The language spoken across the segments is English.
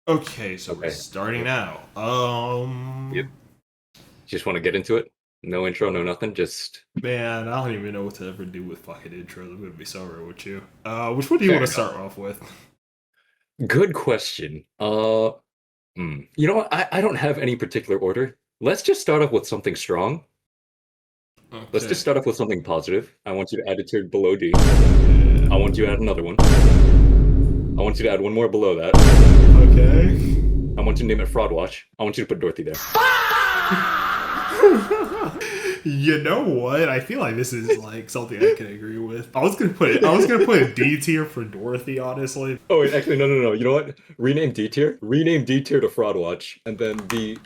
Okay, so we're Okay. starting Yep. now. Yep. Just want to get into it. No intro, no nothing. Just Man, I don't even know what to ever do with fucking intros. I'm gonna be so real with you. Which one do you want fair to enough. start off with? Good question. You know what? I don't have any particular order. Let's just start off with something strong. Let's just Okay. start off with something positive. I want you to add it to below D. Yeah. I want you to add another one. I want you to add one more below that. Okay. I want you to name it Fraud Watch. I want you to put Dorothy there. You know what? I feel like this is like something I can agree with. I was gonna put a D tier for Dorothy, honestly. Oh wait, actually, no. You know what? Rename D tier. Rename D tier to Fraud Watch, and then the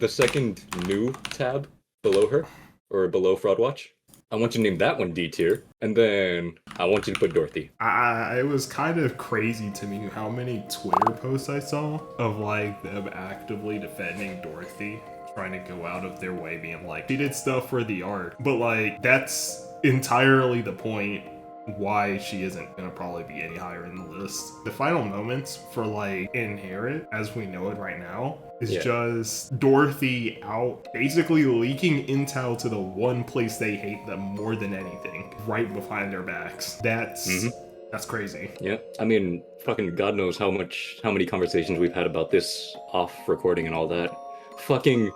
second new tab below her or below Fraud Watch. I want you to name that one D tier, and then I want you to put Dorothy. It was kind of crazy to me how many Twitter posts I saw of like them actively defending Dorothy, trying to go out of their way, being like, she did stuff for the art. But like, that's entirely the point why she isn't gonna probably be any higher in the list. The final moments for like Inherit, as we know it right now, is Yeah. just Dorothy out basically leaking intel to the one place they hate them more than anything, right behind their backs. Mm-hmm. That's crazy. Yeah. I mean, fucking God knows how many conversations we've had about this off recording and all that. Fucking,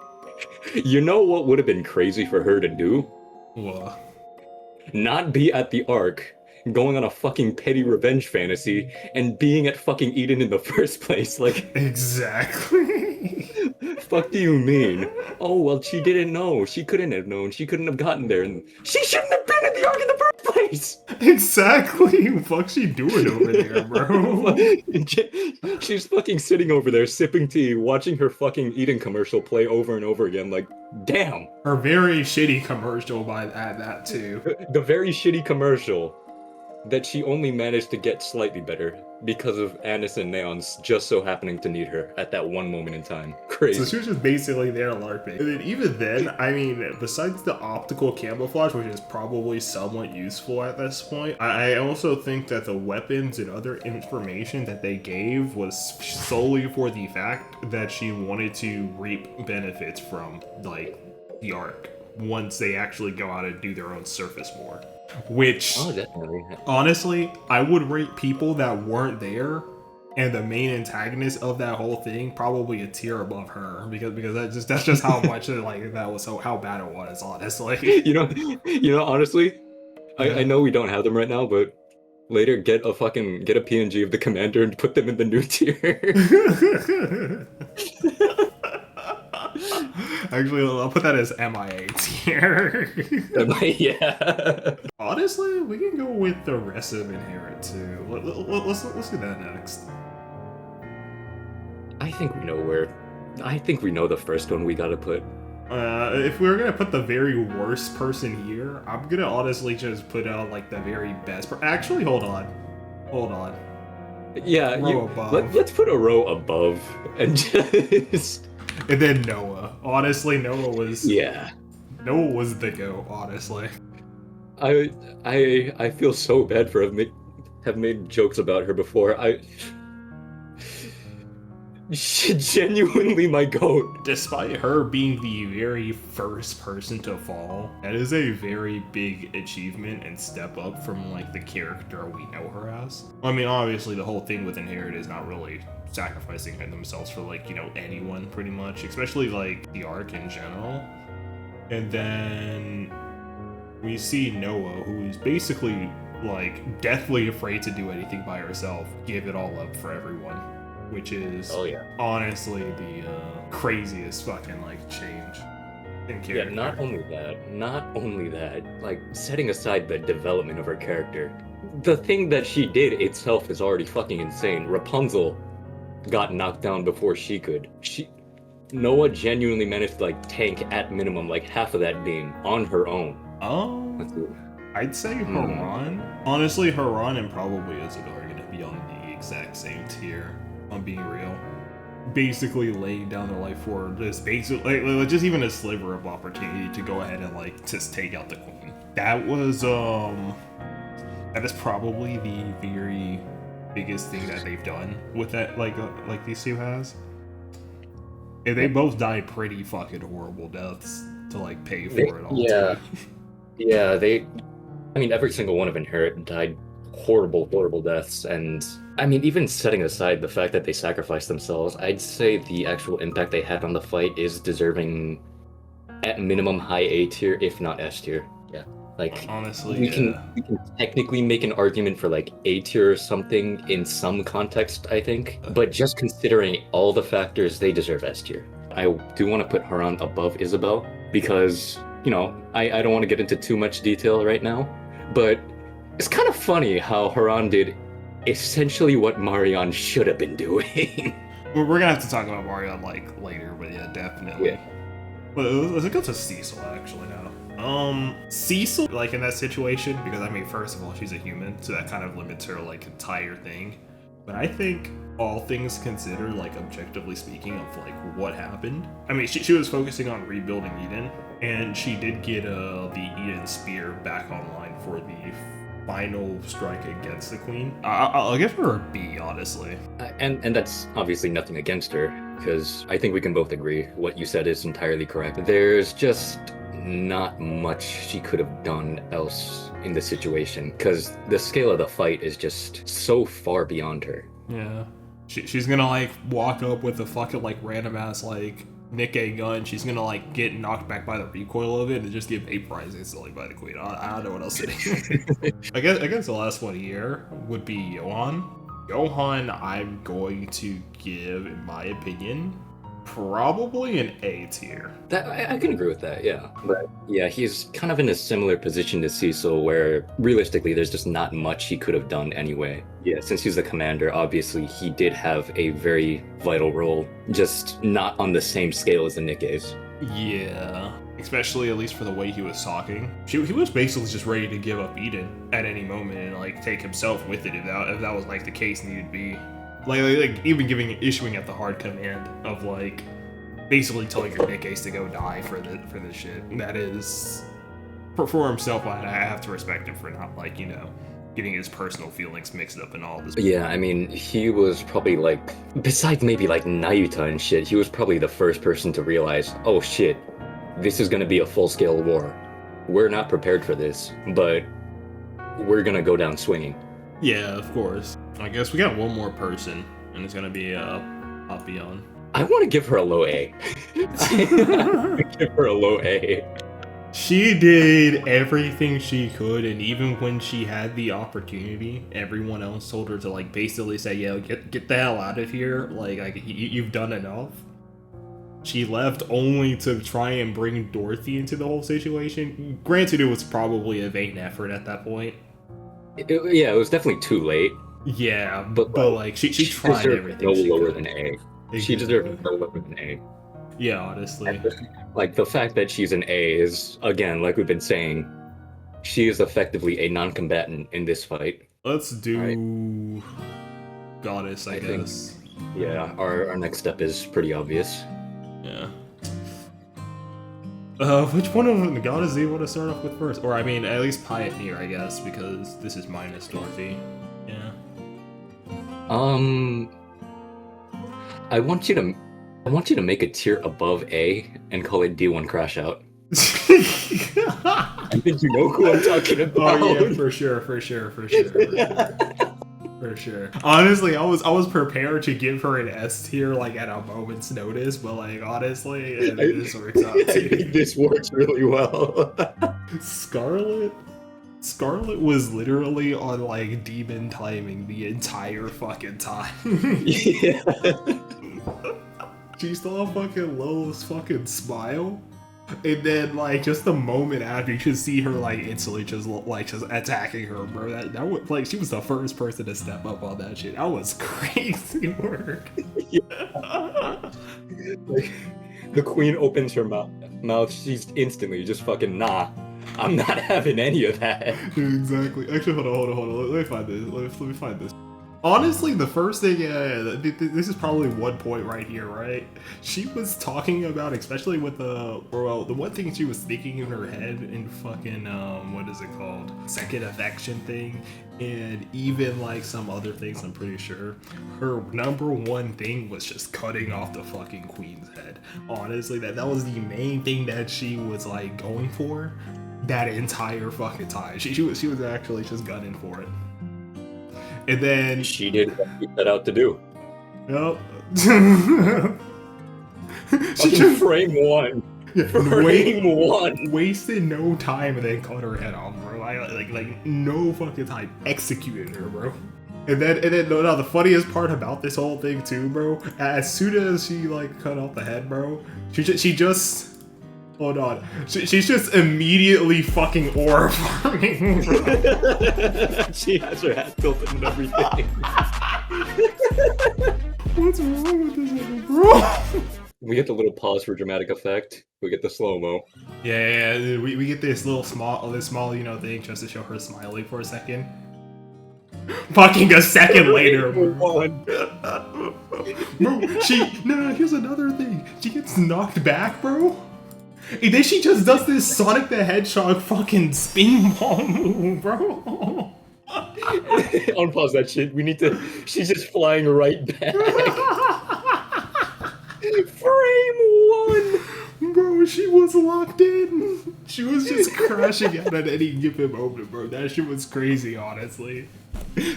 you know what would have been crazy for her to do? Well, Not be at the Ark, going on a fucking petty revenge fantasy, and being at fucking Eden in the first place. Like, exactly. fuck do you mean? Oh, well, she didn't know. She couldn't have known. She couldn't have gotten there. And she shouldn't have been at the Ark in the first place! Exactly. What the fuck's she doing over there, bro? She's fucking sitting over there sipping tea, watching her fucking Eden commercial play over and over again. Like, damn. Her very shitty commercial by that too. The very shitty commercial that she only managed to get slightly better because of Anis and Neon's just so happening to need her at that one moment in time. So Crazy. she was just basically there LARPing. And then even then, I mean, besides the optical camouflage, which is probably somewhat useful at this point, I also think that the weapons and other information that they gave was solely for the fact that she wanted to reap benefits from, like, the arc once they actually go out and do their own surface war. Which, Oh, definitely. honestly, I would rate people that weren't there and the main antagonist of that whole thing probably a tier above her because that's just how much like that was how bad it was, honestly. Honestly, I Yeah. know we don't have them right now, but later get a PNG of the commander and put them in the new tier. Actually, I'll put that as MIA tier. Yeah. Honestly, we can go with the rest of Inherit too. Let's do that next. I think we know where. I think we know the first one we gotta put. If we were gonna put the very worst person here, I'm gonna honestly just put out like the very best. Actually, hold on. Yeah, Row above, let's put a row above and just and then Noah. Honestly, yeah. Noah was the go. Honestly, I I feel so bad for have made jokes about her before. She's genuinely my goat. despite her being the very first person to fall, that is a very big achievement and step up from like the character we know her as. I mean, obviously, the whole thing with Inherit is not really sacrificing themselves for like anyone pretty much, especially like the arc in general. And then we see Noah, who is basically like deathly afraid to do anything by herself, give it all up for everyone, which is Oh yeah. honestly the craziest fucking like change in Yeah, character. not only that, like setting aside the development of her character, the thing that she did itself is already fucking insane. Rapunzel got knocked down before she could. Noah genuinely managed to like tank at minimum like half of that beam on her own. That's Um, it. I'd say Hmm. Haran. Honestly, Haran and probably Isidore are gonna be on the exact same tier. I'm being real. Basically laying down their life for just basically like just even a sliver of opportunity to go ahead and like just take out the queen. That is probably the very biggest thing that they've done with that, like these two has. And they both died pretty fucking horrible deaths to like pay for it all. Yeah. Too. Yeah, I mean, every single one of Inherit died horrible deaths, and I mean, even setting aside the fact that they sacrificed themselves, I'd say the actual impact they had on the fight is deserving, at minimum, high A tier, if not S tier. Yeah, like Honestly, we can technically make an argument for like A tier or something in some context, I think, but just considering all the factors, they deserve S tier. I do want to put Haran above Isabel because, you know, I don't want to get into too much detail right now, but it's kind of funny how Haran did essentially what Marion should have been doing. we're gonna have to talk about Marion like later, but yeah, definitely. Yeah. Well, let's go to Cecil actually now. Cecil, like in that situation, because I mean, first of all, she's a human, so that kind of limits her like entire thing. But I think all things considered, like objectively speaking, of like what happened. I mean, she was focusing on rebuilding Eden, and she did get the Eden spear back online for the final strike against the queen. I'll give her a B, honestly. And that's obviously nothing against her, because I think we can both agree what you said is entirely correct. There's just not much she could have done else in the situation, because the scale of the fight is just so far beyond her. Yeah. She's gonna like walk up with a fucking like random ass like Nikke gun. She's gonna like get knocked back by the recoil of it and just get vaporized instantly by the queen. I don't know what else to do. I guess the last one here would be Johan. Johan, I'm going to give, in my opinion, probably an A tier. That I can agree with that, yeah. But yeah, he's kind of in a similar position to Cecil, where realistically there's just not much he could have done anyway. Yeah, since he's the commander, obviously he did have a very vital role, just not on the same scale as the Nikkes. Yeah, especially at least for the way he was talking. He was basically just ready to give up Eden at any moment and like take himself with it if that was like the case needed be. Like even issuing at the hard command of like basically telling your Nikkes to go die for this shit. That is for himself. I have to respect him for not like, you know, getting his personal feelings mixed up in all this. Yeah, I mean, he was probably like, besides maybe like Nayuta and shit, he was probably the first person to realize, oh shit, this is gonna be a full-scale war. We're not prepared for this, but we're gonna go down swinging. Yeah, of course. I guess we got one more person, and it's gonna be Papillon. I want to give her a low A. Give her a low A. She did everything she could, and even when she had the opportunity, everyone else told her to like basically say, "Yo, get the hell out of here! Like you've done enough." She left only to try and bring Dorothy into the whole situation. Granted, it was probably a vain effort at that point. Yeah, it was definitely too late. Yeah, but like she tried everything. No she lower could. than A. Exactly. She deserved no lower than A. Yeah, honestly. Like the fact that she's an A is, again, like we've been saying, she is effectively a non-combatant in this fight. Let's do Goddess, I guess. Think, yeah, our next step is pretty obvious. Yeah. Which one of the Goddess do you want to start off with first? Or I mean, at least Pioneer, I guess, because this is minus Dorothy. Yeah. I want you to make a tier above A and call it D1 Crash Out. I think you know who I'm talking about. Oh yeah, for sure. For sure. Honestly, I was prepared to give her an S tier like at a moment's notice, but like honestly, this works out too. I think this works really well. Scarlet was literally on like demon timing the entire fucking time. Yeah. She saw fucking Lola's fucking smile, and then like just the moment after, you could see her like instantly just attacking her, bro. That was like she was the first person to step up on that shit. That was crazy work. Yeah. Like, the queen opens her mouth, she's instantly just fucking nah. I'm not having any of that. Exactly. Actually, hold on. Let me find this. Let me find this. Honestly, the first thing, this is probably one point right here, right? She was talking about, especially with the one thing she was thinking in her head in fucking, what is it called? Second affection thing, and even like some other things, I'm pretty sure. Her number one thing was just cutting off the fucking queen's head. Honestly, that was the main thing that she was like going for that entire fucking time. She was actually just gunning for it. And then She did what she set out to do. Yep. She just frame one. Frame one. Wasted no time and then cut her head off, bro. Like no fucking time. Executed her, bro. And then no, the funniest part about this whole thing too, bro. As soon as she like cut off the head, bro, she just. Hold on. She's just immediately fucking horrifying. She has her hat tilted and everything. What's wrong with this little bro? We get the little pause for dramatic effect. We get the slow-mo. Yeah, we get this small, thing just to show her smiling for a second. Fucking a second later, bro. No, here's another thing. She gets knocked back, bro. And then she just does this Sonic the Hedgehog fucking spin ball move, bro. Unpause that shit. We need to. She's just flying right back. Frame one. Bro, she was locked in. She was just crashing out at any given moment, bro. That shit was crazy, honestly.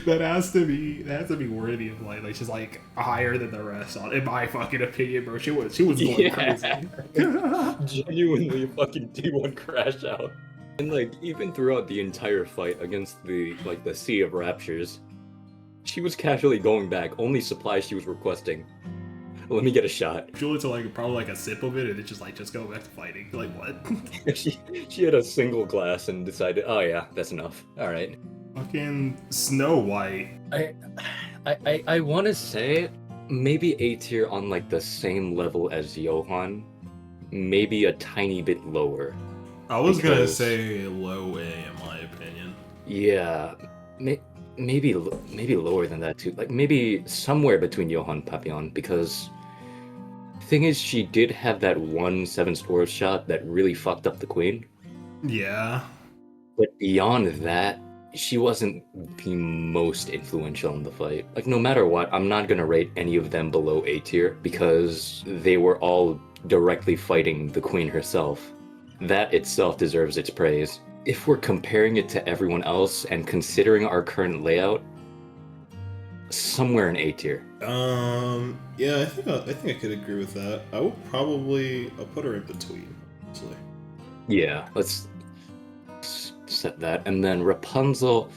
That has to be worthy of like she's like higher than the rest in my fucking opinion, bro. She was going crazy. Genuinely fucking D1 crash out. And like even throughout the entire fight against the Sea of Raptures, she was casually going back, only supplies she was requesting. Let me get a shot. She wanted to like probably like a sip of it and then just go back to fighting. Like what? she had a single glass and decided, oh yeah, that's enough. Alright. Fucking Snow White. I want to say maybe A tier on like the same level as Johan, maybe a tiny bit lower. I was gonna say low A in my opinion. Yeah, maybe lower than that too. Like maybe somewhere between Johan and Papillon, because the thing is, she did have that one 7 stores shot that really fucked up the queen. Yeah. But beyond that, she wasn't the most influential in the fight. Like, no matter what, I'm not gonna rate any of them below A tier because they were all directly fighting the queen herself. That itself deserves its praise. If we're comparing it to everyone else and considering our current layout, somewhere in A tier. Yeah, I think I could agree with that. I would probably put her in between, actually. Yeah, let's set that. And then Rapunzel.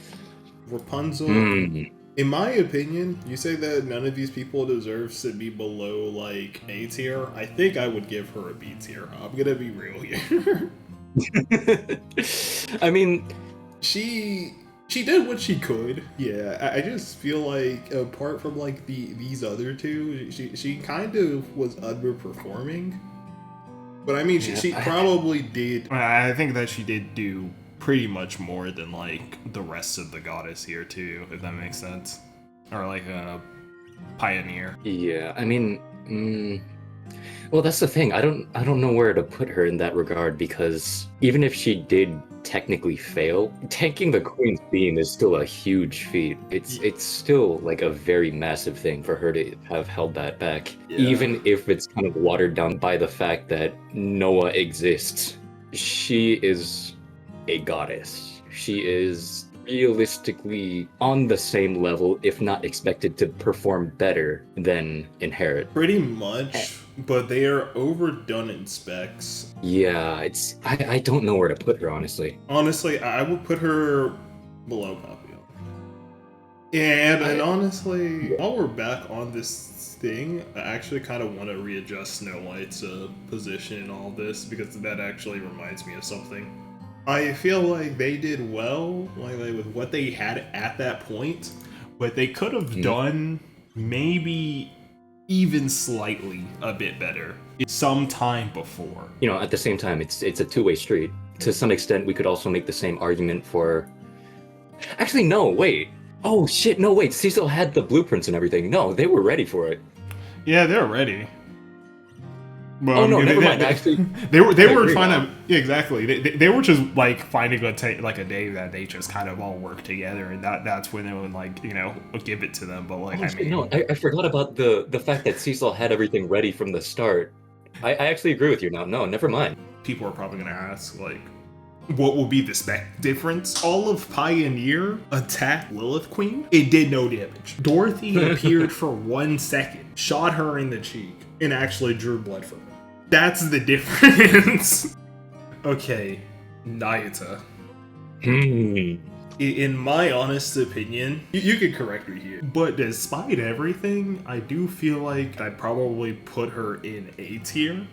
In my opinion, you say that none of these people deserves to be below like A tier. I think I would give her a B tier. I'm gonna be real here. I mean, she did what she could. Yeah, I just feel like apart from like these other two, she kind of was underperforming. But I mean, she probably did. I think that she did do pretty much more than like the rest of the goddess here too, if that makes sense, or like a pioneer. Yeah, I mean, well, that's the thing. I don't know where to put her in that regard, because even if she did technically fail, tanking the queen's beam is still a huge feat. It's still like a very massive thing for her to have held that back, even if it's kind of watered down by the fact that Noah exists. She is a goddess. She is realistically on the same level, if not expected to perform better than Inherit. Pretty much, but they are overdone in specs. Yeah, I don't know where to put her, honestly. Honestly, I would put her below Papillon. And honestly, while we're back on this thing, I actually kind of want to readjust Snow White's position in all this, because that actually reminds me of something. I feel like they did well, like with what they had at that point, but they could have done maybe even slightly a bit better some time before. You know, at the same time, it's a two-way street. To some extent, we could also make the same argument for... Actually, no, wait. Oh shit! No, wait. Cecil had the blueprints and everything. No, they were ready for it. Yeah, they're ready. But Oh no, never mind. Actually, they were I agree trying now. to yeah, exactly. They were just like finding like a day that they just kind of all work together, and that's when they would like give it to them. But like Oh I shit! No, mean, I forgot about the fact that Cecil had everything ready from the start. I actually agree with you now. No, never mind. people are probably gonna ask like, what will be the spec difference? All of Pioneer attacked Lilith Queen. It did no damage. Dorothy appeared for 1 second, shot her in the cheek, and actually drew blood from it. That's the difference. Okay, Nayata. In my honest opinion, you can correct me here, but despite everything, I do feel like I'd probably put her in A tier.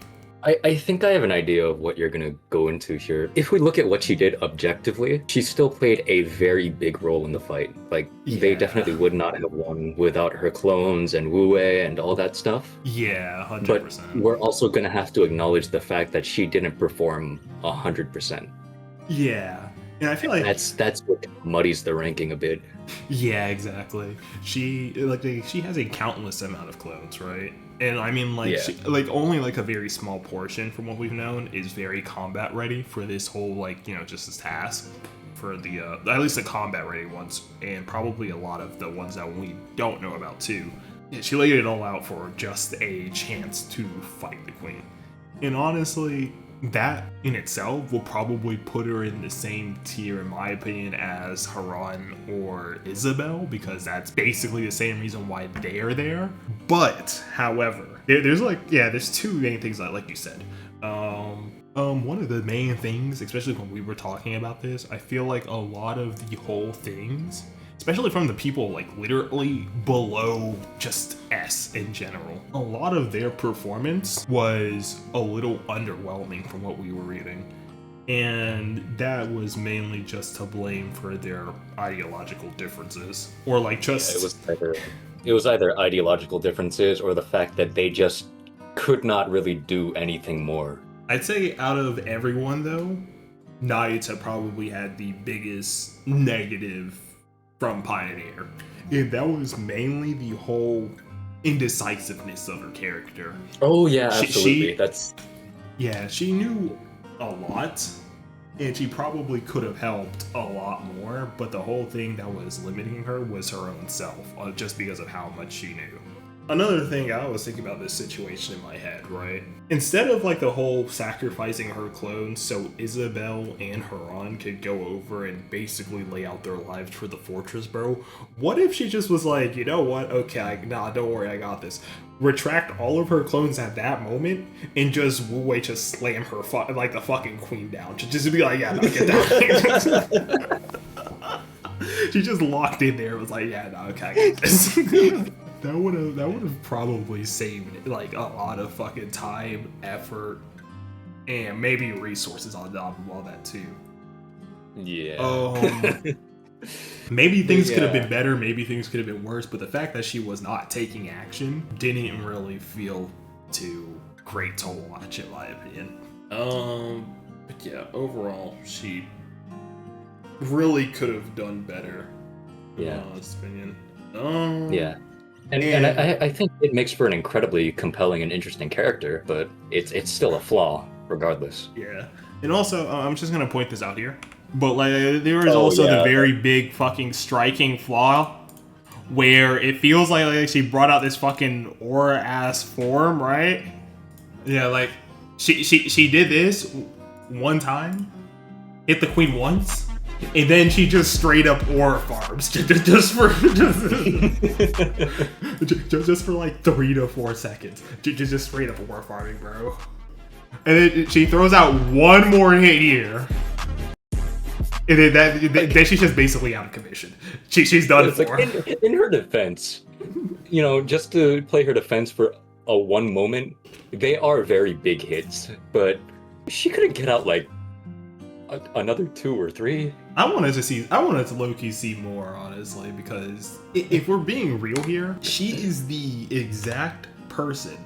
I think I have an idea of what you're gonna go into here. If we look at what she did objectively, she still played a very big role in the fight. Like, they Yeah. definitely would not have won without her clones and Wu Wei and all that stuff. Yeah, But 100%. we're also gonna have to acknowledge the fact that she didn't perform 100%. Yeah. And I feel like That's what muddies the ranking a bit. yeah, exactly. She she has a countless amount of clones, right? And I mean like Yeah. she, like only like a very small portion from what we've known is very combat ready for this whole just this task for the at least the combat ready ones, and probably a lot of the ones that we don't know about too. Yeah, she laid it all out for just a chance to fight the queen. And honestly, that in itself will probably put her in the same tier, in my opinion, as Haran or Isabel, because that's basically the same reason why they're there. But, however, there's two main things, like you said. One of the main things, especially when we were talking about this, I feel like a lot of the whole things, especially from the people like literally below just S in general, a lot of their performance was a little underwhelming from what we were reading. And that was mainly just to blame for their ideological differences. Or like just It was either ideological differences or the fact that they just could not really do anything more. I'd say out of everyone though, Nayata probably had the biggest negative from Pioneer. And that was mainly the whole indecisiveness of her character. Oh yeah, She- absolutely. she knew a lot, and she probably could have helped a lot more, but the whole thing that was limiting her was her own self, just because of how much she knew. Another thing I was thinking about this situation in my head, right? Instead of like the whole sacrificing her clones so Isabel and Haran could go over and basically lay out their lives for the fortress, bro, what if she just was like, you know what? Okay, nah, don't worry, I got this. Retract all of her clones at that moment and just Wu Wei just slam her like the fucking queen down. Just be like, yeah, no, get down. She just locked in there. It was like, yeah, no, okay, I got this. That would have probably saved like a lot of fucking time, effort, and maybe resources on top of all that too. Yeah. Maybe things could have Yeah. been better, maybe things could have been worse, but the fact that she was not taking action didn't really feel too great to watch, in my opinion. But yeah, overall, she really could have done better. Yeah. In my honest opinion. Yeah. And I think it makes for an incredibly compelling and interesting character, but it's still a flaw, regardless. Yeah. And also, I'm just gonna point this out here, but like there is Oh, also yeah. the very big fucking striking flaw where it feels like she brought out this fucking aura ass form, right? Yeah, like she did this one time, hit the queen once, and then she just straight up aura farms just for just for like 3 to 4 seconds, just straight up aura farming, bro. And then she throws out one more hit here, and then she's just basically out of commission. She's done It's for. like in her defense, just to play her defense for a one moment, they are very big hits, but she couldn't get out like another 2 or 3. I wanted to low-key see more, honestly, because if we're being real here, she is the exact person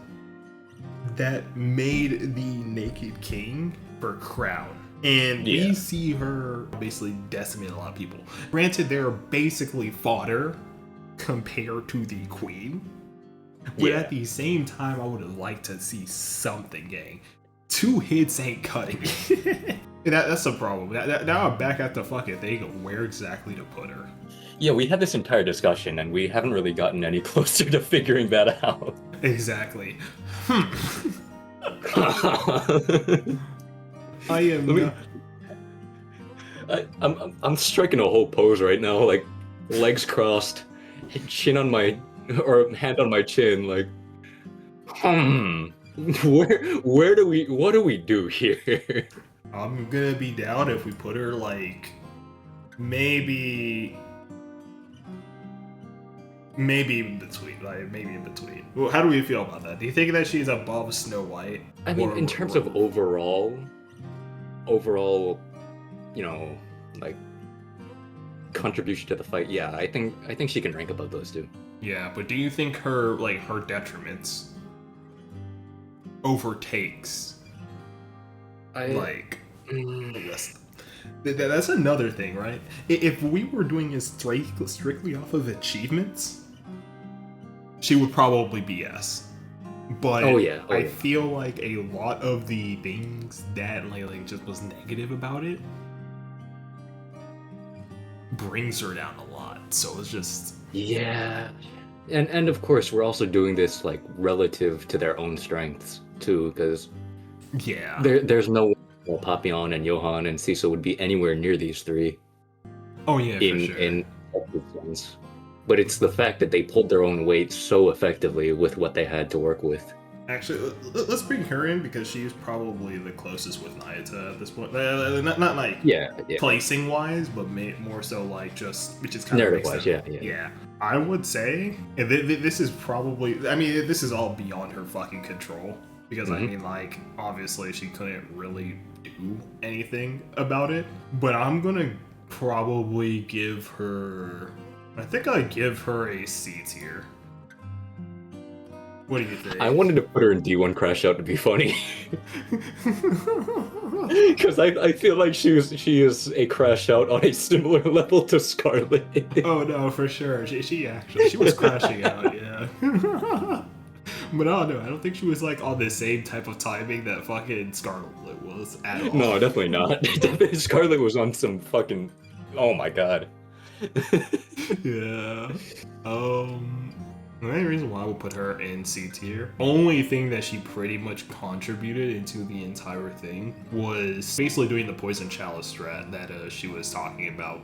that made the Naked King for Crown. And Yeah. we see her basically decimate a lot of people. Granted, they're basically fodder compared to the queen. But Yeah. at the same time, I would have liked to see something, gang. 2 hits ain't cutting it. That's the problem. Now I'm back at the fucking thing of where exactly to put her. Yeah, we had this entire discussion, and we haven't really gotten any closer to figuring that out. Exactly. I am Let me- not... I'm striking a whole pose right now, like legs crossed, chin on my or hand on my chin, like what do we do here? I'm gonna be down if we put her like maybe in between, Well, how do we feel about that? Do you think that she's above Snow White? I mean, in terms of overall, you know, like contribution to the fight, yeah, I think she can rank above those two. Yeah, but do you think her detriments overtakes that's another thing, right? If we were doing this strictly off of achievements, she would probably be S. But I feel like a lot of the things that like just was negative about it brings her down a lot. So it's just and of course we're also doing this like relative to their own strengths too, because there's no way Papillon and Johan and Cecil would be anywhere near these three. Oh yeah, for sure. In sense. But it's the fact that they pulled their own weight so effectively with what they had to work with. Actually, let's bring her in because she's probably the closest with Nayata at this point. Not like placing wise, but more so like just which is kind narrative of wise. Yeah. I would say this is probably. I mean, this is all beyond her fucking control because I mean, like obviously she couldn't really do anything about it. But I'm gonna probably give her. I think I'd give her a C tier. What do you think? I wanted to put her in D1 Crash Out to be funny. Because I feel like she is a Crash Out on a similar level to Scarlet. Oh no, for sure. She was crashing out, yeah. But I don't know, I don't think she was like on the same type of timing that fucking Scarlet was at all. No, definitely not. Scarlet was on some fucking... Oh my god. Yeah. The main reason why I would put her in C tier, only thing that she pretty much contributed into the entire thing was basically doing the poison chalice strat that she was talking about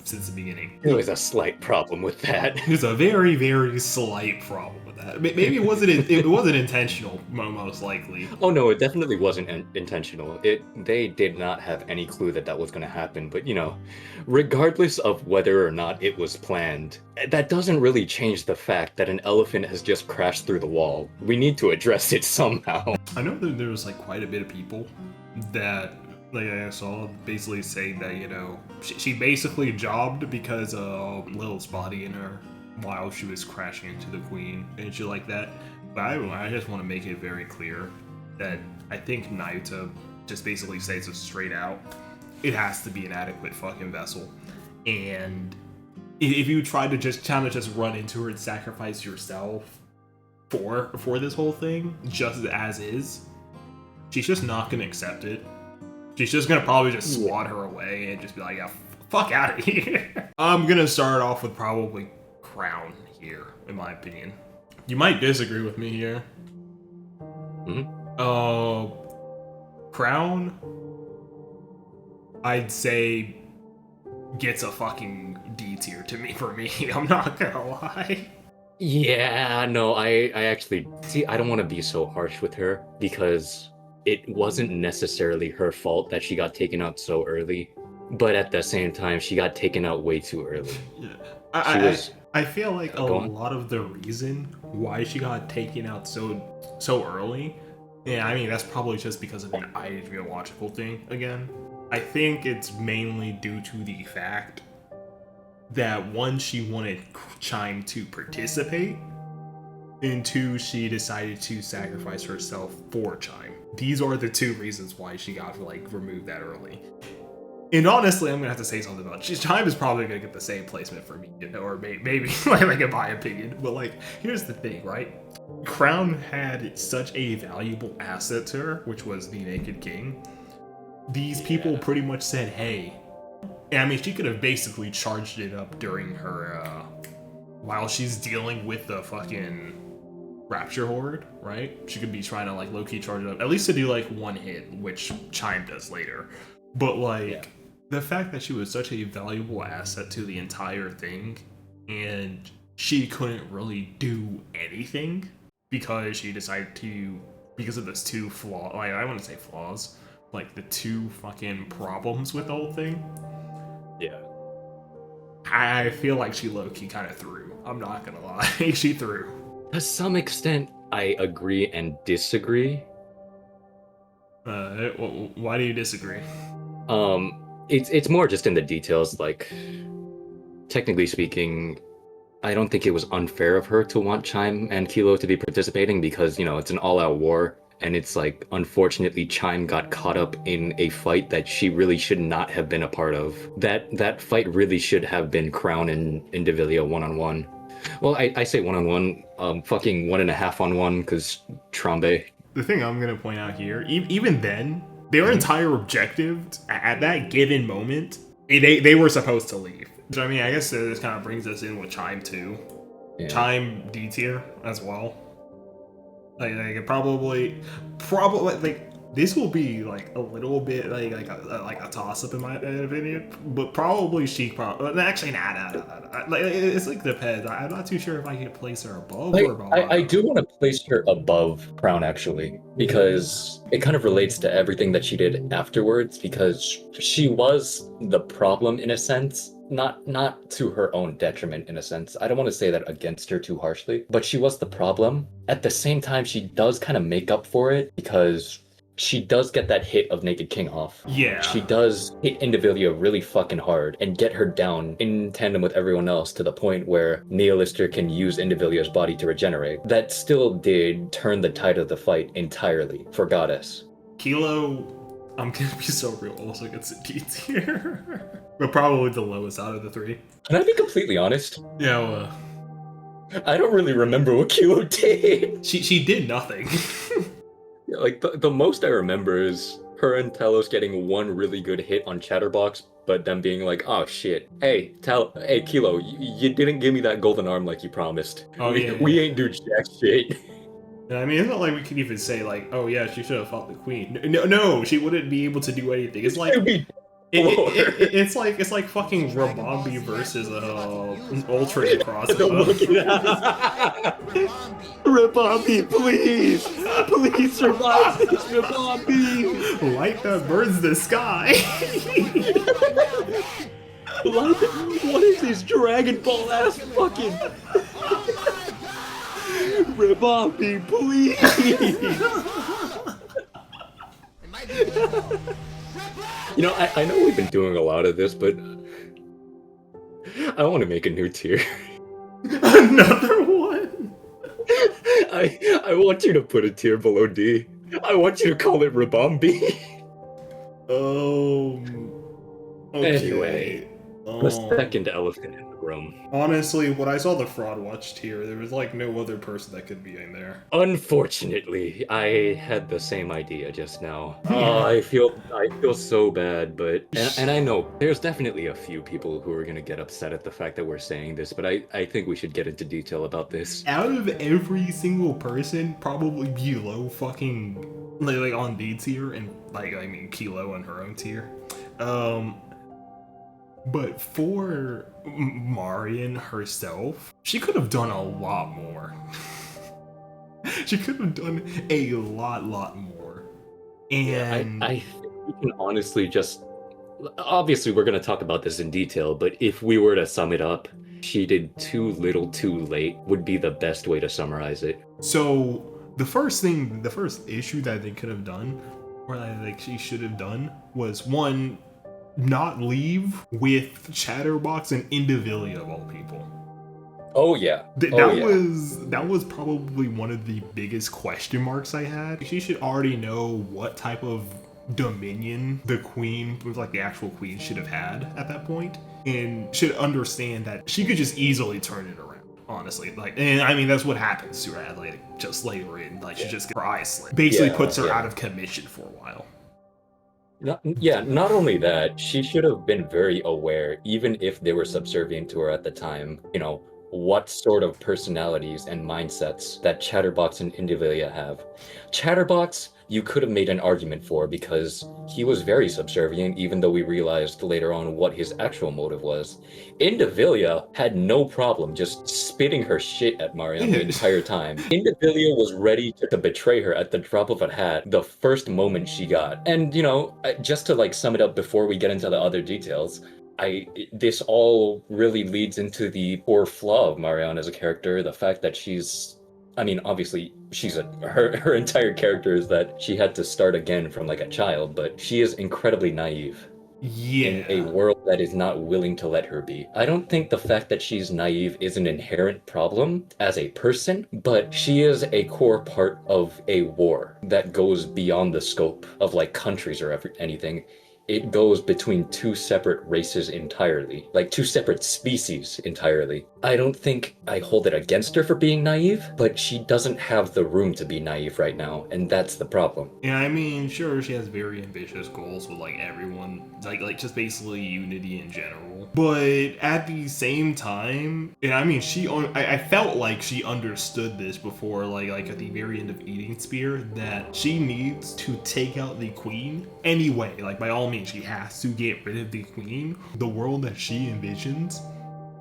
since the beginning. There was a slight problem with that. There's a very, very slight problem with that. Maybe it wasn't intentional, most likely. Oh no, it definitely wasn't intentional. They did not have any clue that was going to happen. But you know, regardless of whether or not it was planned, that doesn't really change the fact that an elephant has just crashed through the wall. We need to address it somehow. I know that there was like quite a bit of people that. Like I saw basically saying that, you know, she basically jobbed because of Lil's body in her while she was crashing into the queen and shit like that. But I just want to make it very clear that I think Naruto just basically says it straight out. It has to be an adequate fucking vessel. And if you try to just kind of just run into her and sacrifice yourself for this whole thing, just as is, she's just not going to accept it. She's just gonna probably just swat her away and just be like, yeah, fuck out of here. I'm gonna start off with probably Crown here, in my opinion. You might disagree with me here. Crown, I'd say, gets a fucking D tier to me for me. I'm not gonna lie. Yeah, no, I actually... See, I don't want to be so harsh with her because... It wasn't necessarily her fault that she got taken out so early, but at the same time, she got taken out way too early. Yeah, I feel like a lot of the reason why she got taken out so early, yeah, I mean that's probably just because of an ideological thing again. I think it's mainly due to the fact that one, she wanted Chime to participate and 2, she decided to sacrifice herself for Chime. These are the 2 reasons why she got like removed that early. And honestly, I'm gonna have to say something about it. Chime is probably gonna get the same placement for me, you know, or maybe like in my opinion. But like, here's the thing, right? Crown had such a valuable asset to her, which was the Naked King. These people pretty much said, "Hey," and I mean, she could have basically charged it up during her while she's dealing with the fucking Rapture Horde, right? She could be trying to like low-key charge it up, at least to do like 1 hit, which Chime does later. But like, the fact that she was such a valuable asset to the entire thing, and she couldn't really do anything because she decided to, because of those 2 flaws, like, I wouldn't say flaws, like the 2 fucking problems with the whole thing. Yeah. I feel like she low-key kind of threw. I'm not gonna lie. She threw. To some extent, I agree and disagree. Why do you disagree? It's more just in the details. Like, technically speaking, I don't think it was unfair of her to want Chime and Kilo to be participating because, you know, it's an all-out war, and it's like, unfortunately, Chime got caught up in a fight that she really should not have been a part of. That fight really should have been Crown and Indivilia one-on-one. Well, I say one-on-one, fucking 1.5-on-1, because Trombe. The thing I'm gonna point out here, even then, their entire objective at that given moment, they were supposed to leave. So I mean, I guess this kind of brings us in with Chime too. Yeah. Chime D tier as well. Like probably like this will be like a little bit like a toss up in my opinion, but probably she probably actually nah. Like it's like depends. I'm not too sure if I can place her above or above. I do want to place her above Crown actually, because it kind of relates to everything that she did afterwards, because she was the problem in a sense. Not to her own detriment in a sense. I don't want to say that against her too harshly, but she was the problem. At the same time, she does kind of make up for it because she does get that hit of Naked King off. Yeah. She does hit Indivilia really fucking hard and get her down in tandem with everyone else to the point where Nihilister can use Indivilia's body to regenerate. That still did turn the tide of the fight entirely for Goddess. Kilo, I'm gonna be so real, also gets a D tier. But probably the lowest out of the 3. Can I be completely honest? Yeah, I don't really remember what Kilo did. She did nothing. Yeah, like the most I remember is her and Talos getting 1 really good hit on Chatterbox, but them being like, "Oh shit, hey Kilo, you didn't give me that golden arm like you promised. Oh we ain't do jack shit." I mean, it's not like we can even say like, "Oh yeah, she should have fought the queen." No, she wouldn't be able to do anything. It's like it's like fucking Rabambi versus Ultra crossbow. Rabambi, please revive this Rabambi. Light that burns the sky. What is this Dragon Ball ass fucking Rabambi, please? You know, I know we've been doing a lot of this, but I want to make a new tier. Another one? I want you to put a tier below D. I want you to call it Rabambi. Okay. Anyway, the second elephant in the room. Honestly, when I saw the Fraud Watch tier, there was like no other person that could be in there. Unfortunately, I had the same idea just now. I feel so bad, but and I know there's definitely a few people who are gonna get upset at the fact that we're saying this, but I think we should get into detail about this. Out of every single person, probably below fucking like on D tier and like I mean Kilo on her own tier. But for Marion herself, she could have done a lot more. She could have done a lot more. And I think we can honestly just... Obviously, we're going to talk about this in detail, but if we were to sum it up, she did too little too late would be the best way to summarize it. So, the first issue that they could have done, or like she should have done, was one, not leave with Chatterbox and Indivilia of all people. Oh yeah. That was probably one of the biggest question marks I had. She should already know what type of dominion the queen, was like the actual queen, should have had at that point, and should understand that she could just easily turn it around. Honestly, like, and I mean that's what happens to her, like just later in, like she just gets her eyes slit, basically puts her out of commission for a while. Not only that, she should have been very aware, even if they were subservient to her at the time, what sort of personalities and mindsets that Chatterbox and Indivilia have. Chatterbox, you could have made an argument for because he was very subservient, even though we realized later on what his actual motive was. Indivilia had no problem just spitting her shit at Marion the entire time. Indivilia was ready to betray her at the drop of a hat the first moment she got. And, just to like sum it up before we get into the other details, this all really leads into the core flaw of Marianne as a character, the fact that obviously her entire character is that she had to start again from like a child, but she is incredibly naive. In a world that is not willing to let her be. I don't think the fact that she's naive is an inherent problem as a person, but she is a core part of a war that goes beyond the scope of like countries or anything. It goes between two separate races entirely, like two separate species entirely. I don't think I hold it against her for being naive, but she doesn't have the room to be naive right now, and that's the problem. Yeah, I mean, sure, she has very ambitious goals with like everyone, like just basically unity in general. But at the same time, and I mean, I felt like she understood this before, like at the very end of Eating Spear, that she needs to take out the queen anyway. Like by all means, she has to get rid of the queen. The world that she envisions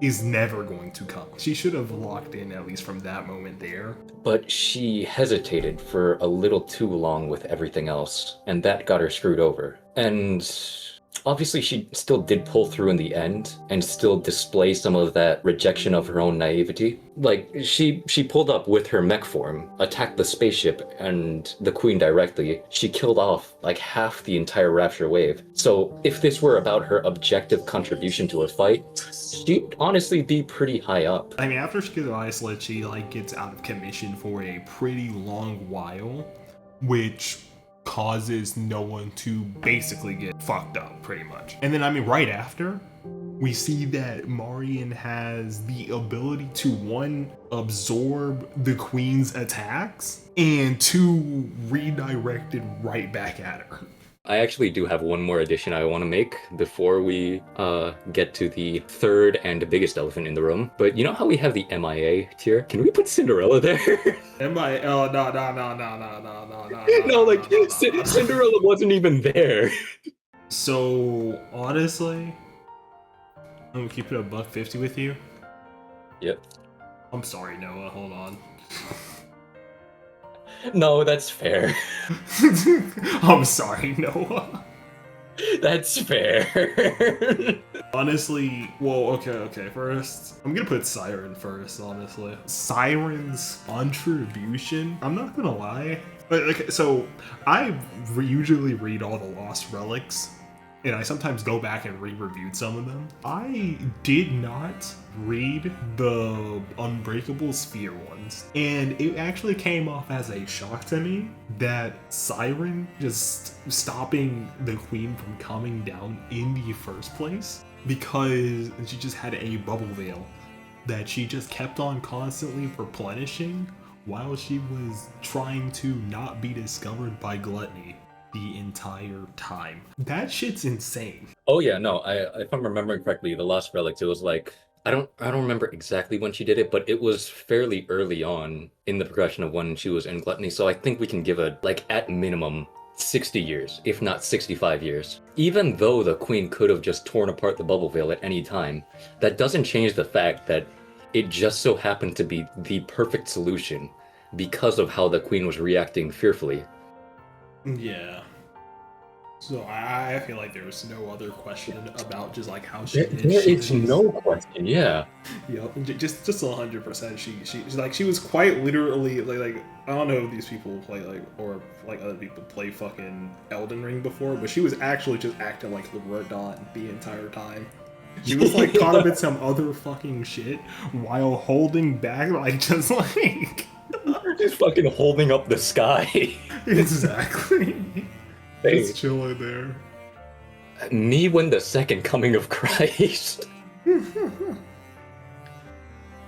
is never going to come. She should have locked in, at least from that moment there. But she hesitated for a little too long with everything else, and that got her screwed over. And obviously she still did pull through in the end and still display some of that rejection of her own naivety. Like, she pulled up with her mech form, attacked the spaceship and the queen directly. She killed off like half the entire Rapture wave. So if this were about her objective contribution to a fight, she'd honestly be pretty high up. I mean, after she gets isolated, she like gets out of commission for a pretty long while, which causes no one to basically get fucked up pretty much. And then I mean right after, we see that Marion has the ability to one, absorb the queen's attacks, and two, redirect it right back at her. I actually do have one more addition I want to make before we get to the third and biggest elephant in the room. But you know how we have the MIA tier? Can we put Cinderella there? MIA? Oh, no. No, like, Cinderella wasn't even there. So, honestly, I'm gonna keep it $150 with you. Yep. I'm sorry, Noah. Hold on. No, that's fair. I'm sorry, Noah. That's fair. Honestly, well, okay. First, I'm gonna put Siren first, honestly. Siren's contribution, I'm not gonna lie. Like, so, I usually read all the Lost Relics, and I sometimes go back and re-reviewed some of them. I did not read the Unbreakable Sphere ones, and it actually came off as a shock to me that Siren just stopping the queen from coming down in the first place, because she just had a bubble veil that she just kept on constantly replenishing while she was trying to not be discovered by Gluttony the entire time. That shit's insane. Oh yeah, no, if I'm remembering correctly, the Lost Relics, it was like, I don't remember exactly when she did it, but it was fairly early on in the progression of when she was in Gluttony, so I think we can give it, like, at minimum 60 years, if not 65 years. Even though the queen could have just torn apart the bubble veil at any time, that doesn't change the fact that it just so happened to be the perfect solution because of how the queen was reacting fearfully. Yeah. So I feel like there was no other question about just like how she did. It's no question, yeah. Yep, just 100%. She was quite literally like I don't know if these people play or other people play fucking Elden Ring before, but she was actually just acting like the Redot the entire time. She was like caught up in some other fucking shit while holding back, like just like Just fucking holding up the sky. exactly. Hey, Just chilling there. me when the second coming of Christ.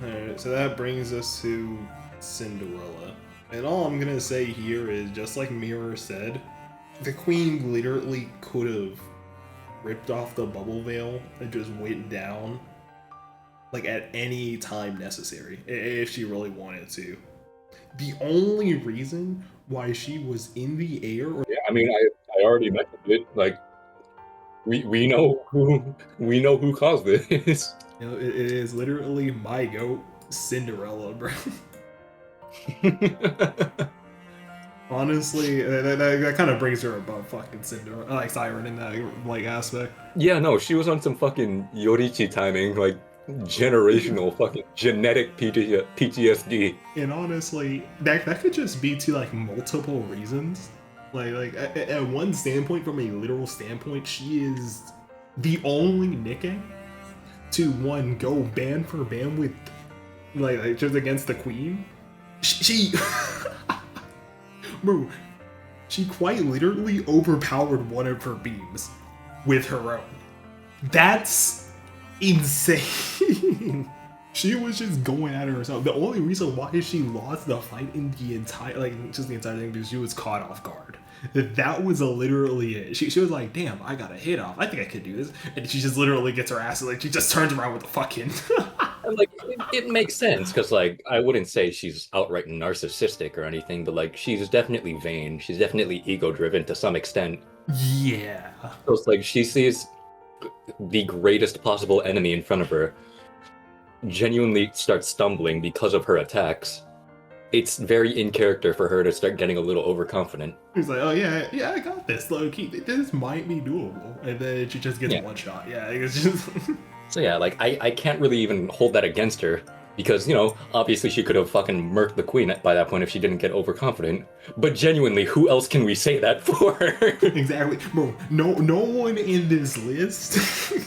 Alright, so that brings us to Cinderella. And all I'm gonna say here is, just like Mirror said, the queen literally could have ripped off the bubble veil and just went down, like, at any time necessary, if she really wanted to. The only reason why she was in the air, or Yeah, I mean, I already mentioned it. Like, we know who caused this. you know, it is literally my goat, Cinderella, bro. Honestly, that kind of brings her above fucking Cinderella, like Siren in that like aspect. Yeah, no, she was on some fucking Yorichi timing, like generational fucking genetic PTSD. And honestly, that could just be to like multiple reasons. Like at one standpoint, from a literal standpoint, she is the only Nikke to one go band for band with like just against the queen. She bro, she quite literally overpowered one of her beams with her own. That's insane. She was just going at her herself. The only reason why she lost the fight in the entire, like, just the entire thing, because she was caught off guard. That was literally it. She was like, damn, I got a hit off. I think I could do this. And she just literally gets her ass, like, she just turns around with the fucking... And, like, it makes sense, because, like, I wouldn't say she's outright narcissistic or anything, but, like, she's definitely vain. She's definitely ego-driven to some extent. Yeah. So it's like, she sees the greatest possible enemy in front of her, genuinely starts stumbling because of her attacks. It's very in character for her to start getting a little overconfident. He's like, oh yeah, I got this. Low key, this might be doable. And then she just gets one shot. Yeah, it's just... So yeah, like, I can't really even hold that against her, because, you know, obviously she could have fucking murked the queen by that point if she didn't get overconfident. But genuinely, who else can we say that for? Exactly. Bro, no one in this list...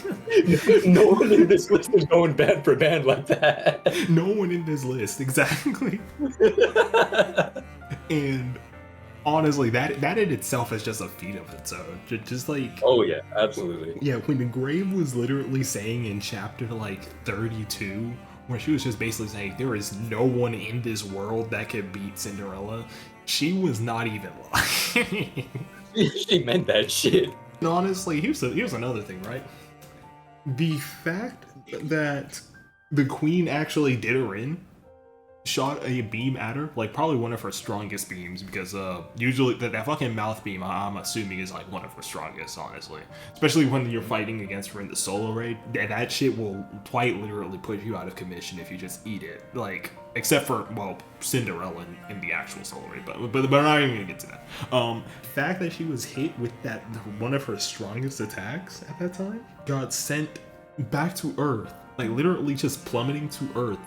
No one in this list is going band for band like that. No one in this list, exactly. And honestly, that in itself is just a feat of its own. Just like... Oh yeah, absolutely. Yeah, when the Grave was literally saying in chapter like 32, where she was just basically saying there is no one in this world that could beat Cinderella, she was not even lying. She meant that shit. And honestly, here's another thing, right? The fact that the queen actually did her in, shot a beam at her, like probably one of her strongest beams, because usually that fucking mouth beam, I'm assuming, is like one of her strongest, honestly. Especially when you're fighting against her in the solo raid, that shit will quite literally put you out of commission if you just eat it. Like, except for, well, Cinderella in the actual solo raid, but I'm not even gonna get to that. Fact that she was hit with that one of her strongest attacks at that time got sent back to Earth, like literally just plummeting to Earth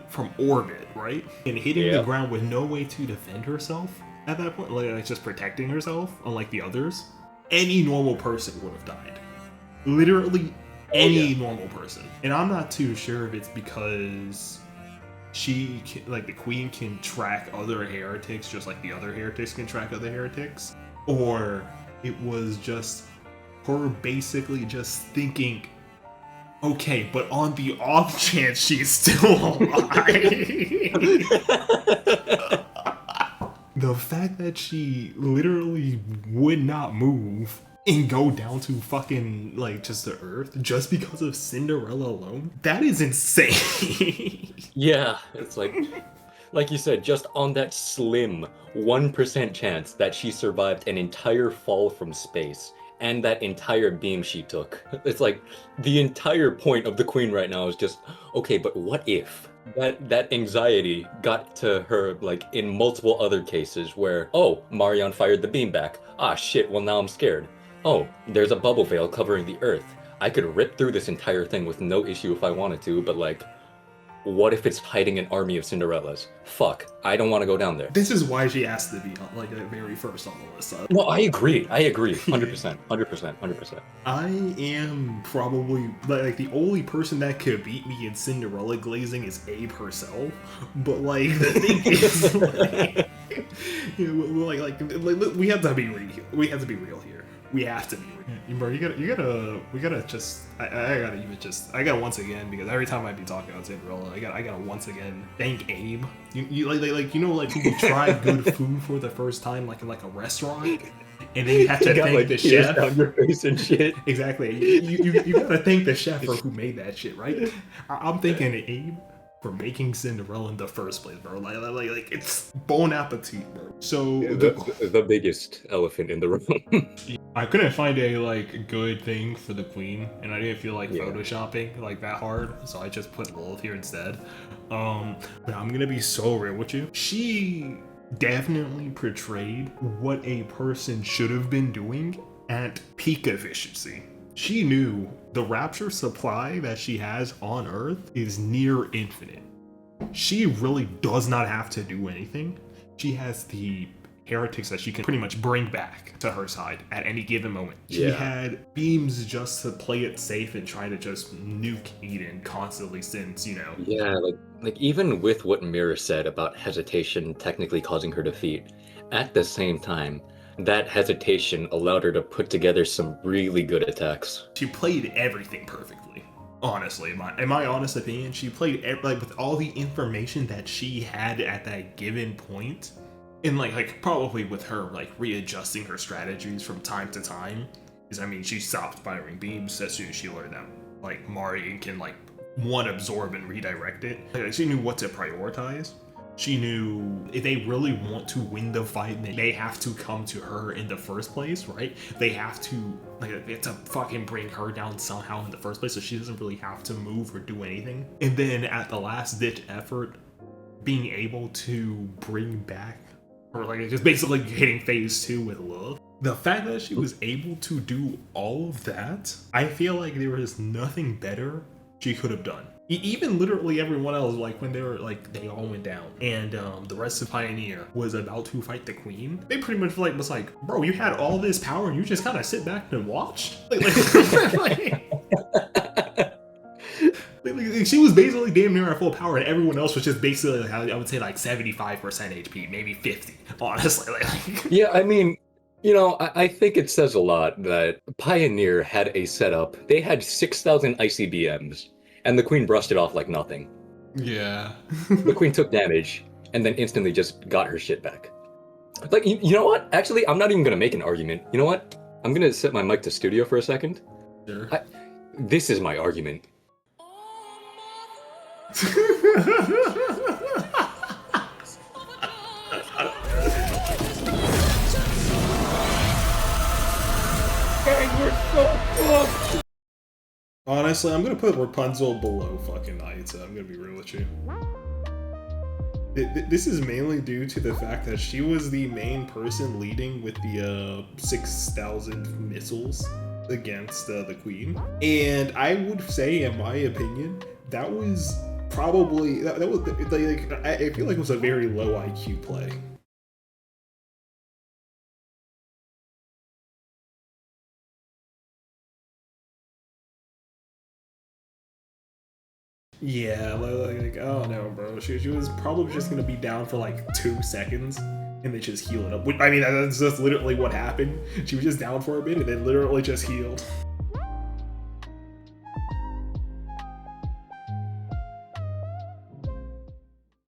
from orbit, right? And hitting the ground with no way to defend herself at that point, like just protecting herself, unlike the others. Any normal person would have died. Literally any normal person. And I'm not too sure if it's because she can, like the queen can track other heretics just like the other heretics can track other heretics, or it was just her basically just thinking, okay, but on the off chance she's still alive. The fact that she literally would not move and go down to fucking, like, just the Earth just because of Cinderella alone, that is insane. Yeah, it's like you said, just on that slim 1% chance that she survived an entire fall from space and that entire beam she took. It's like, the entire point of the queen right now is just, okay, but what if? That anxiety got to her, like, in multiple other cases where, oh, Marion fired the beam back. Ah, shit, well now I'm scared. Oh, there's a bubble veil covering the Earth. I could rip through this entire thing with no issue if I wanted to, but, like, what if it's fighting an army of Cinderellas? Fuck, I don't want to go down there. This is why she has to be like very first on the list. No, I agree, 100%, 100%. I am probably like the only person that could beat me in Cinderella glazing is Abe herself. But like the thing is, like we have to be real. We have to be real here. We have to be real. Bro, we gotta just, I gotta once again, because every time I be talking about Cinderella, I gotta once again thank Abe. You like you know, like when you try good food for the first time, like in like a restaurant, and then you have to thank the chef. Down your face and shit. Exactly. You gotta thank the chef for who made that shit, right? I'm thanking Abe for making Cinderella in the first place, bro. Like it's bon appetit, bro. So the biggest elephant in the room. I couldn't find a like good thing for the queen, and I didn't feel like photoshopping like that hard, so I just put Lilith here instead. But I'm gonna be so real with you. She definitely portrayed what a person should have been doing at peak efficiency. She knew the rapture supply that she has on Earth is near infinite. She really does not have to do anything. She has the heretics that she can pretty much bring back to her side at any given moment. She had beams just to play it safe and try to just nuke Eden constantly since, you know. Yeah, like even with what Mirror said about hesitation technically causing her defeat, at the same time, that hesitation allowed her to put together some really good attacks. She played everything perfectly. Honestly, in my honest opinion, she played like with all the information that she had at that given point. And like probably with her like readjusting her strategies from time to time, because I mean she stopped firing beams as soon as she learned that like Marion can like absorb and redirect it. Like, she knew what to prioritize. She knew if they really want to win the fight, they have to come to her in the first place, right? They have to fucking bring her down somehow in the first place, so she doesn't really have to move or do anything. And then at the last ditch effort, being able to bring back, or like just basically hitting phase 2 with love. The fact that she was able to do all of that, I feel like there was nothing better she could have done. Even literally everyone else, like when they were like, they all went down, and the rest of Pioneer was about to fight the Queen. They pretty much like was like, bro, you had all this power and you just kind of sit back and watched. She was basically damn near at full power, and everyone else was just basically, I would say, like 75% HP, maybe 50, honestly. Yeah, I mean, you know, I think it says a lot that Pioneer had a setup. They had 6,000 ICBMs, and the Queen brushed it off like nothing. Yeah. The Queen took damage, and then instantly just got her shit back. Like, you know what? Actually, I'm not even going to make an argument. You know what? I'm going to set my mic to studio for a second. Sure. This is my argument. Honestly, I'm gonna put Rapunzel below fucking Nihilister. I'm gonna be real with you. This is mainly due to the fact that she was the main person leading with the 6,000 missiles against the Queen, and I would say, in my opinion, that was probably that was like, I feel like it was a very low IQ play. Yeah, like I don't know, bro. She was probably just gonna be down for like 2 seconds and then just heal it up. I mean, that's just literally what happened. She was just down for a bit and then literally just healed.